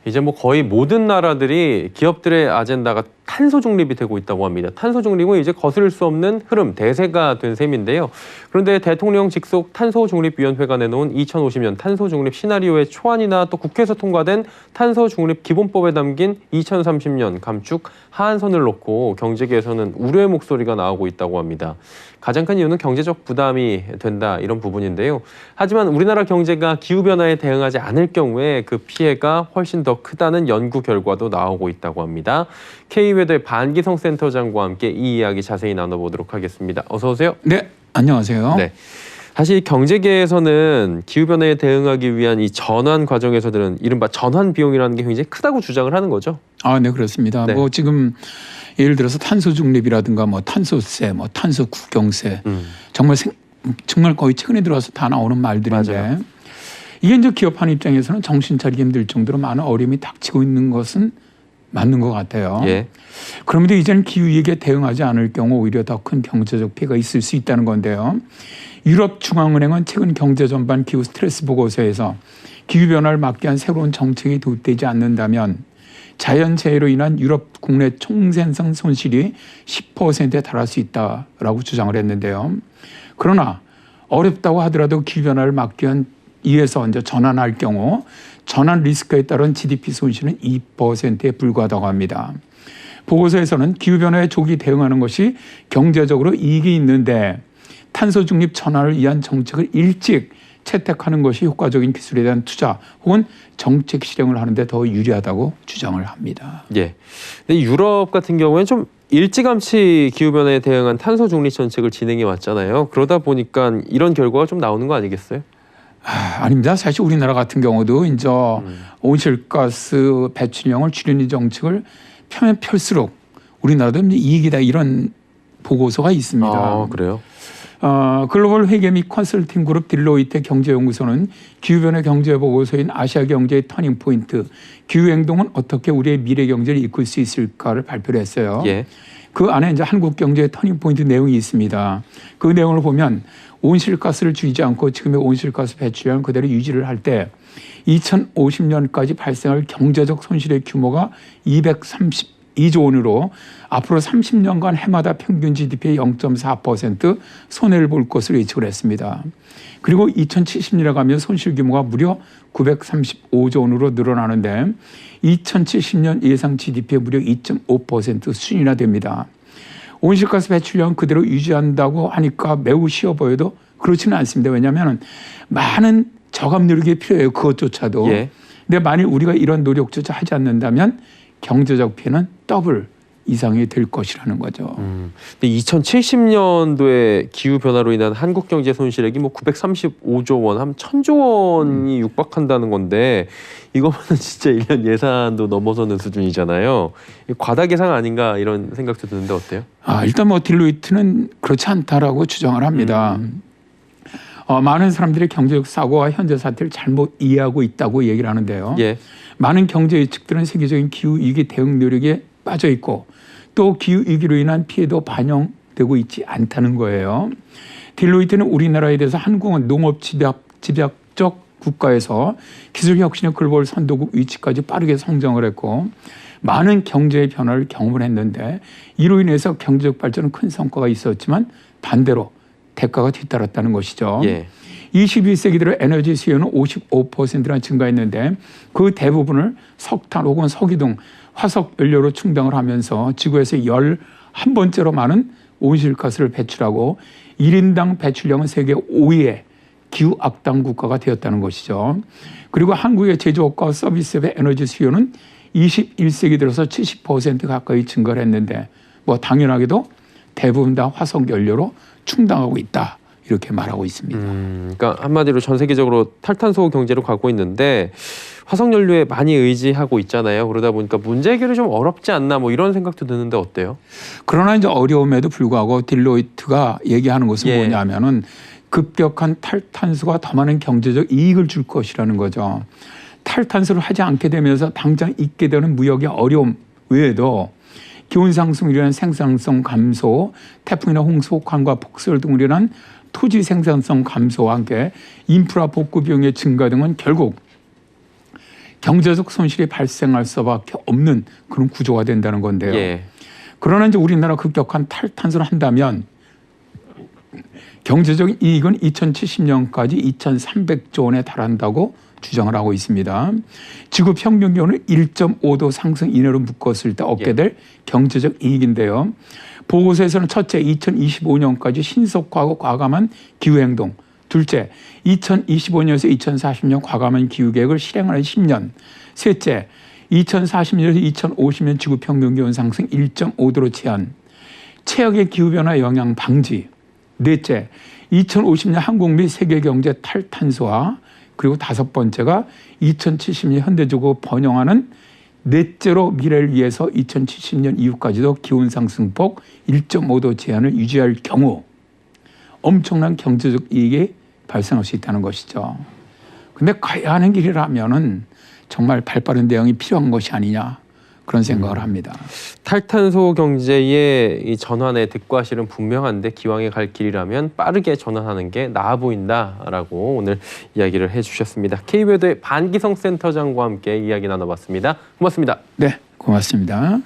이제 뭐 거의 모든 나라들이 기업들의 아젠다가 탄소 중립이 되고 있다고 합니다. 탄소 중립은 이제 거스를 수 없는 흐름, 대세가 된 셈인데요. 그런데 대통령 직속 탄소중립위원회가 내놓은 2050년 탄소중립 시나리오의 초안이나 또 국회에서 통과된 탄소중립 기본법에 담긴 2030년 감축 하한선을 놓고 경제계에서는 우려의 목소리가 나오고 있다고 합니다. 가장 큰 이유는 경제적 부담이 된다, 이런 부분인데요. 하지만 우리나라 경제가 기후변화에 대응하지 않을 경우에 그 피해가 훨씬 더 크다는 연구 결과도 나오고 있다고 합니다. K외대 반기성 센터장과 함께 이 이야기 자세히 나눠보도록 하겠습니다. 어서 오세요. 네, 안녕하세요. 네. 사실 경제계에서는 기후변화에 대응하기 위한 이 전환 과정에서는 이른바 전환 비용이라는 게 굉장히 크다고 주장을 하는 거죠. 아, 네, 그렇습니다. 네. 뭐 지금 예를 들어서 탄소 중립이라든가 뭐 탄소세, 뭐 탄소 국경세, 정말 거의 최근에 들어와서 다 나오는 말들인데, 맞아요. 이게 이제 기업하는 입장에서는 정신 차리기 힘들 정도로 많은 어려움이 닥치고 있는 것은 맞는 것 같아요. 예. 그런데 이제는 기후위기에 대응하지 않을 경우 오히려 더 큰 경제적 피해가 있을 수 있다는 건데요. 유럽중앙은행은 최근 경제 전반 기후 스트레스 보고서에서 기후변화를 막기 위한 새로운 정책이 도입되지 않는다면 자연재해로 인한 유럽 국내 총생산 손실이 10%에 달할 수 있다라고 주장을 했는데요. 그러나 어렵다고 하더라도 기후변화를 막기 위해서 이제 전환할 경우 전환 리스크에 따른 GDP 손실은 2%에 불과하다고 합니다. 보고서에서는 기후변화에 조기 대응하는 것이 경제적으로 이익이 있는데 탄소 중립 전환을 위한 정책을 일찍 채택하는 것이 효과적인 기술에 대한 투자 혹은 정책 실행을 하는 데 더 유리하다고 주장을 합니다. 예. 근데 유럽 같은 경우에는 좀 일찌감치 기후변화에 대응한 탄소 중립 정책을 진행해 왔잖아요. 그러다 보니까 이런 결과가 좀 나오는 거 아니겠어요? 아닙니다. 사실 우리나라 같은 경우도 이제 온실가스 배출량을 줄이는 정책을 펴면 펼수록 우리나라도 이익이다, 이런 보고서가 있습니다. 아, 그래요? 글로벌 회계 및 컨설팅 그룹 딜로이트 경제연구소는 기후변화 경제보고서인 아시아 경제의 터닝포인트, 기후행동은 어떻게 우리의 미래 경제를 이끌 수 있을까를 발표를 했어요. 예. 그 안에 이제 한국 경제의 터닝포인트 내용이 있습니다. 그 내용을 보면 온실가스를 줄이지 않고 지금의 온실가스 배출량을 그대로 유지를 할 때 2050년까지 발생할 경제적 손실의 규모가 232조 원으로 앞으로 30년간 해마다 평균 GDP의 0.4% 손해를 볼 것으로 예측을 했습니다. 그리고 2070년에 가면 손실 규모가 무려 935조 원으로 늘어나는데 2070년 예상 GDP의 무려 2.5% 수준이나 됩니다. 온실가스 배출량 그대로 유지한다고 하니까 매우 쉬워 보여도 그렇지는 않습니다. 왜냐하면 많은 저감 노력이 필요해요. 그것조차도. 예. 근데 만일 우리가 이런 노력조차 하지 않는다면 경제적 피해는 더블 이상이 될 것이라는 거죠. 근데 2070년도에 기후 변화로 인한 한국 경제 손실액이 뭐 935조 원, 한 1,000조 원이 육박한다는 건데 이거는 진짜 1년 예산도 넘어서는 수준이잖아요. 과다 계산 아닌가, 이런 생각도 드는데 어때요? 일단 뭐 딜로이트는 그렇지 않다라고 주장을 합니다. 많은 사람들이 경제적 사고와 현재 사태를 잘못 이해하고 있다고 얘기를 하는데요. 예. 많은 경제 예측들은 세계적인 기후위기 대응 노력에 빠져 있고 또 기후위기로 인한 피해도 반영되고 있지 않다는 거예요. 딜로이트는 우리나라에 대해서 한국은 농업 집약적 국가에서 기술 혁신의 글로벌 선도국 위치까지 빠르게 성장을 했고 많은 경제의 변화를 경험을 했는데 이로 인해서 경제적 발전은 큰 성과가 있었지만 반대로 대가가 뒤따랐다는 것이죠. 예. 21세기 들어 에너지 수요는 55%나 증가했는데 그 대부분을 석탄 혹은 석유 등 화석 연료로 충당을 하면서 지구에서 11번째로 많은 온실가스를 배출하고 1인당 배출량은 세계 5위의 기후 악당 국가가 되었다는 것이죠. 그리고 한국의 제조업과 서비스업의 에너지 수요는 21세기 들어서 70% 가까이 증가를 했는데 뭐 당연하게도 대부분 다 화석 연료로 충당하고 있다, 이렇게 말하고 있습니다. 그러니까 한마디로 전 세계적으로 탈탄소 경제로 가고 있는데 화석연료에 많이 의지하고 있잖아요. 그러다 보니까 문제 해결이 좀 어렵지 않나, 뭐 이런 생각도 드는데 어때요? 그러나 이제 어려움에도 불구하고 딜로이트가 얘기하는 것은 예. 뭐냐면은 급격한 탈탄소가 더 많은 경제적 이익을 줄 것이라는 거죠. 탈탄소를 하지 않게 되면서 당장 있게 되는 무역의 어려움 외에도 기온 상승으로 인한 생산성 감소, 태풍이나 홍수, 강과 폭설 등으로 인한 토지 생산성 감소와 함께 인프라 복구 비용의 증가 등은 결국 경제적 손실이 발생할 수밖에 없는 그런 구조가 된다는 건데요. 예. 그러나 이제 우리나라 급격한 탈탄소를 한다면 경제적 이익은 2070년까지 2,300조 원에 달한다고 주장을 하고 있습니다. 지구 평균 기온을 1.5도 상승 이내로 묶었을 때 얻게 될 경제적 이익인데요. 보고서에서는 첫째, 2025년까지 신속하고 과감한 기후행동, 둘째, 2025년에서 2040년 과감한 기후계획을 실행하는 10년, 셋째, 2040년에서 2050년 지구 평균 기온 상승 1.5도로 제한, 최악의 기후변화 영향 방지, 넷째, 2050년 한국 및 세계 경제 탈탄소화, 그리고 다섯 번째가 2070년 현대적으로 번영하는 넷째로 미래를 위해서 2070년 이후까지도 기온 상승폭 1.5도 제한을 유지할 경우 엄청난 경제적 이익이 발생할 수 있다는 것이죠. 근데 가야 하는 길이라면은 정말 발빠른 대응이 필요한 것이 아니냐 그런 생각을 합니다. 탈탄소 경제의 이 전환의 득과 실은 분명한데 기왕에 갈 길이라면 빠르게 전환하는 게 나아 보인다라고 오늘 이야기를 해주셨습니다. KBO드의 반기성 센터장과 함께 이야기 나눠봤습니다. 고맙습니다. 네, 고맙습니다.